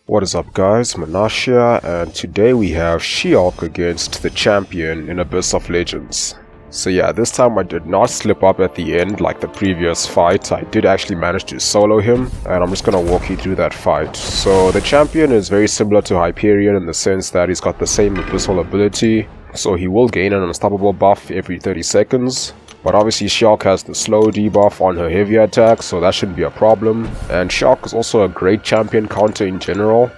What is up guys, Munash here, and today we have She-Hulk against the champion in Abyss of Legends. So yeah, this time I did not slip up at the end like the previous fight. I did actually manage to solo him, and I'm just gonna walk you through that fight. So the champion is very similar to Hyperion in the sense that he's got the same abyssal ability, so he will gain an unstoppable buff every 30 seconds. But obviously She-Hulk has the slow debuff on her heavy attack, so that shouldn't be a problem. And She-Hulk is also a great champion counter in general.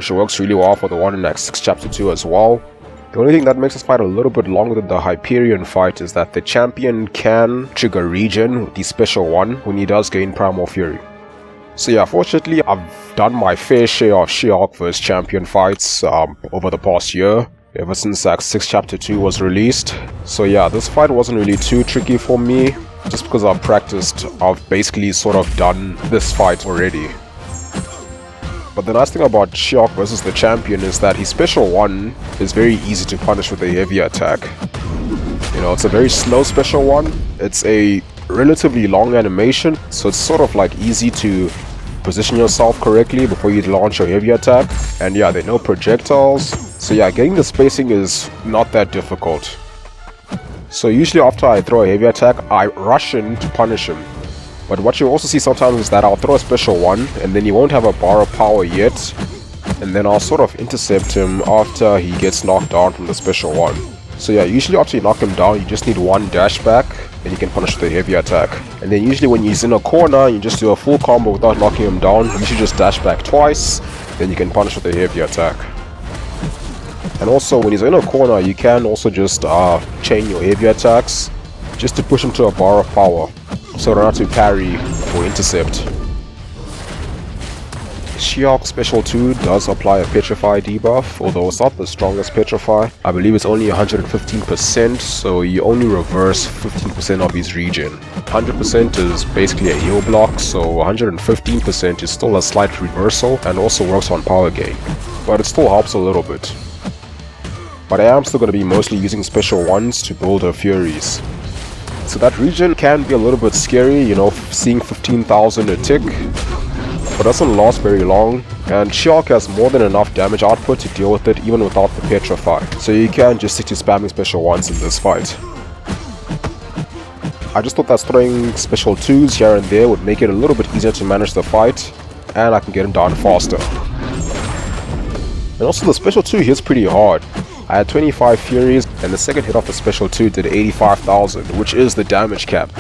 She works really well for the one in Act 6 Chapter 2 as well. The only thing that makes this fight a little bit longer than the Hyperion fight is that the champion can trigger regen with the special one when he does gain Primal Fury. So yeah, fortunately I've done my fair share of She-Hulk vs champion fights over the past year, ever since Act 6 Chapter 2 was released. So yeah, this fight wasn't really too tricky for me, just because I've basically sort of done this fight already. But the nice thing about She-Hulk versus the champion is that his special one is very easy to punish with a heavy attack. You know, it's a very slow special one, it's a relatively long animation, so it's sort of like easy to position yourself correctly before you launch your heavy attack. And yeah, there are no projectiles, so yeah, getting the spacing is not that difficult. So usually after I throw a heavy attack, I rush in to punish him. But what you also see sometimes is that I'll throw a special one, and then he won't have a bar of power yet, and then I'll sort of intercept him after he gets knocked down from the special one. So yeah, usually after you knock him down, you just need one dash back, and you can punish with a heavy attack. And then usually when he's in a corner, you just do a full combo without knocking him down. You should just dash back twice, then you can punish with a heavy attack. And also when he's in a corner, you can also just chain your heavy attacks, just to push him to a bar of power, so not to parry or intercept. She-Hulk Special 2 does apply a Petrify debuff, although it's not the strongest Petrify. I believe it's only 115%, so you only reverse 15% of his regen. 100% is basically a heal block, so 115% is still a slight reversal and also works on power gain, but it still helps a little bit. But I am still going to be mostly using special ones to build her Furies. So that regen can be a little bit scary, you know, seeing 15,000 a tick, but doesn't last very long, and She-Hulk has more than enough damage output to deal with it even without the Petrify, so you can just stick to spamming special ones in this fight. I just thought that throwing special 2s here and there would make it a little bit easier to manage the fight, and I can get him down faster. And also the special 2 hits pretty hard. I had 25 Furies, and the second hit of the special 2 did 85,000, which is the damage cap.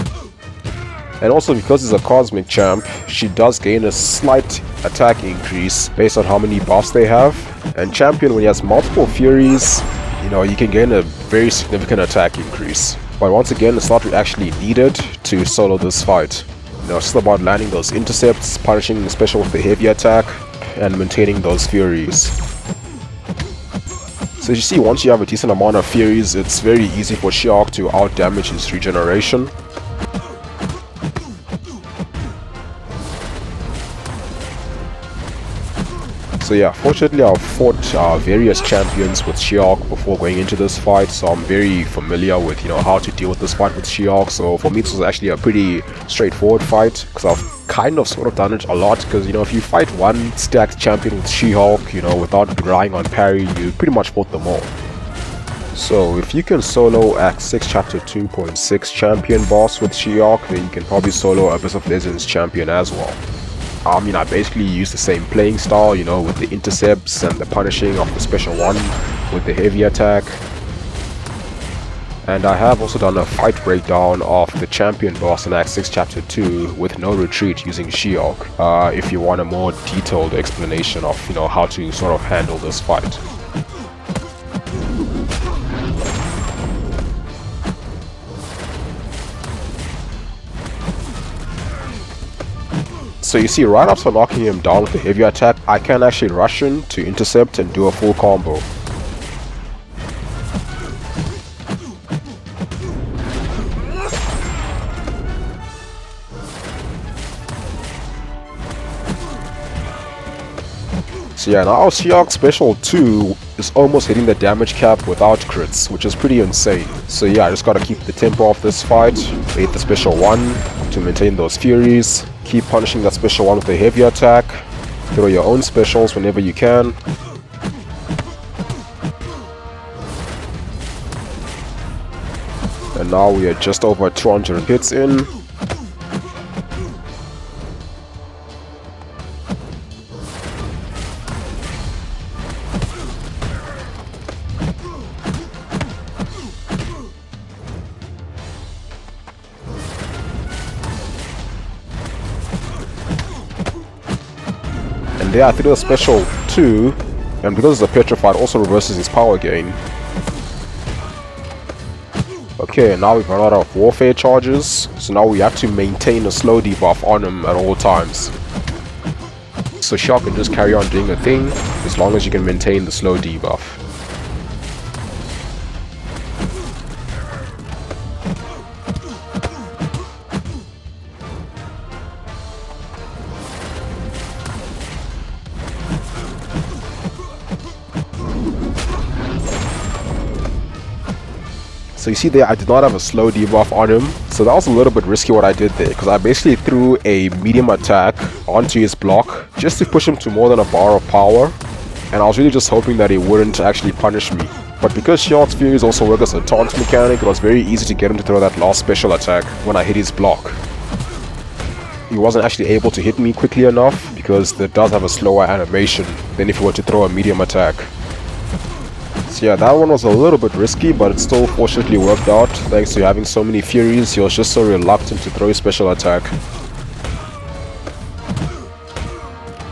And also because he's a cosmic champ, she does gain a slight attack increase based on how many buffs they have. And champion, when he has multiple Furies, you know, you can gain a very significant attack increase. But once again, it's not actually needed to solo this fight. You know, it's just about landing those intercepts, punishing the special with the heavy attack, and maintaining those Furies. So as you see, once you have a decent amount of Furies, it's very easy for She-Hulk to out-damage his regeneration. So yeah, fortunately I've fought various champions with She-Hulk before going into this fight, so I'm very familiar with, you know, how to deal with this fight with She-Hulk. So for me this was actually a pretty straightforward fight, because I've kind of sort of done it a lot, because, you know, if you fight one stacked champion with She-Hulk, you know, without relying on parry, you pretty much fought them all. So if you can solo Act 6 Chapter 2.6 champion boss with She-Hulk, then you can probably solo Abyss of Legends champion as well. I mean, I basically use the same playing style, you know, with the intercepts and the punishing of the special one with the heavy attack. And I have also done a fight breakdown of the champion boss in Act 6 Chapter 2 with no retreat using She-Hulk, if you want a more detailed explanation of, you know, how to sort of handle this fight. So you see, right after knocking him down with the heavy attack, I can actually rush in to intercept and do a full combo. So yeah, now She-Hulk Special 2 is almost hitting the damage cap without crits, which is pretty insane. So yeah, I just gotta keep the tempo of this fight, wait the Special 1 to maintain those Furies, keep punishing that Special 1 with a heavy attack, throw your own specials whenever you can. And now we are just over 200 hits in. And yeah, I threw a special too, and because it's a petrified, also reverses his power gain. Okay, now we've run out of warfare charges, so now we have to maintain a slow debuff on him at all times. So Shark can just carry on doing a thing, as long as you can maintain the slow debuff. So you see there, I did not have a slow debuff on him, so that was a little bit risky what I did there, because I basically threw a medium attack onto his block just to push him to more than a bar of power, and I was really just hoping that he wouldn't actually punish me. But because Shark's Furies also work as a taunt mechanic, it was very easy to get him to throw that last special attack when I hit his block. He wasn't actually able to hit me quickly enough, because it does have a slower animation than if you were to throw a medium attack. So yeah, that one was a little bit risky, but it still fortunately worked out. Thanks to having so many Furies, he was just so reluctant to throw his special attack.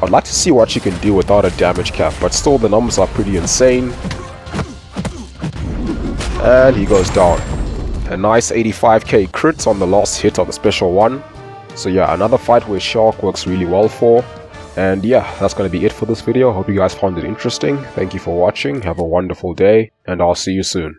I'd like to see what you can do without a damage cap, but still the numbers are pretty insane. And he goes down. A nice 85k crit on the last hit of the special one. So yeah, another fight where Shark works really well for. And yeah, that's going to be it for this video. Hope you guys found it interesting. Thank you for watching. Have a wonderful day, and I'll see you soon.